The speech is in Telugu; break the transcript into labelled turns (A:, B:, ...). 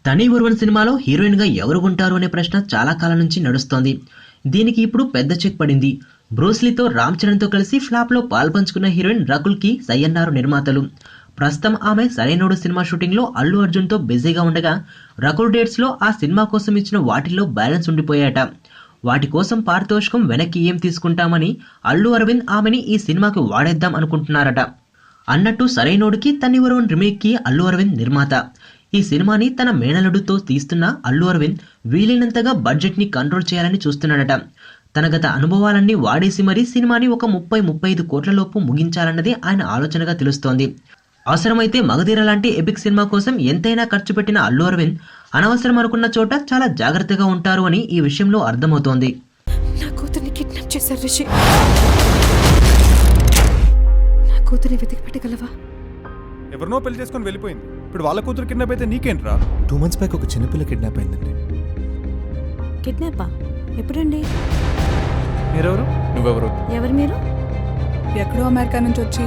A: తని ఒరువన్ సినిమాలో హీరోయిన్ గా ఎవరు ఉంటారు అనే ప్రశ్న చాలా కాలం నుంచి నడుస్తోంది. దీనికి ఇప్పుడు పెద్ద చెక్ పడింది. బ్రూస్లీతో రామ్ చరణ్ తో కలిసి ఫ్లాప్ లో పాల్పంచుకున్న హీరోయిన్ రకుల్ కి సై అన్నారు నిర్మాతలు. ప్రస్తుతం ఆమె సరైనోడు సినిమా షూటింగ్ లో అల్లు అర్జున్ తో బిజీగా ఉండగా రకుల్ డేట్స్ లో ఆ సినిమా కోసం ఇచ్చిన వాటిల్లో బ్యాలెన్స్ ఉండిపోయాట. వాటి కోసం పారితోషికం వెనక్కి ఏం తీసుకుంటామని అల్లు అరవింద్ ఆమెని ఈ సినిమాకి వాడేద్దాం అనుకుంటున్నారట. అన్నట్టు సరైనోడికి తని ఒరువన్ రీమేక్ కి అల్లు అరవింద్ నిర్మాత. ఈ సినిమాని తన మేనలుడితో తీస్తున్న అల్లు అరవింద్ వీలైనంతగా బడ్జెట్ ని కంట్రోల్ చేయాలని చూస్తున్నాడట. తన గత అనుభవాలన్నీ వాడేసి మరీ సినిమాని ఒక 30-35 కోట్ల లోపు ముగించాలన్నది ఆయన ఆలోచనగా తెలుస్తోంది. అవసరమైతే మగధీర లాంటి ఎపిక్ సినిమా కోసం ఎంతైనా ఖర్చు పెట్టిన అల్లు అరవింద్ అనవసరం అనుకున్న చోట చాలా జాగ్రత్తగా ఉంటారు అని ఈ విషయంలో అర్థమవుతోంది.
B: నా కూతుర్ని కిడ్నాప్ చేశారు రిషి. నా కూతుర్ని వెతికి పెట్టగలవా?
C: ఎవరినో పెళ్లి చేసుకొని వెళ్ళిపోయింది. ఇప్పుడు వాళ్ళ కూతురు కిడ్నాప్ అయితే నీకేంట్రా?
D: 2 months బ్యాక్ ఒక చిన్నపిల్ల కిడ్నాప్ అయిందండి.
B: కిడ్నాపా? ఎప్పుడండి?
C: మీరెవరు?
D: నువ్వెవరు?
B: ఎవరు మీరు?
E: ఎక్కడో అమెరికా నుంచి వచ్చి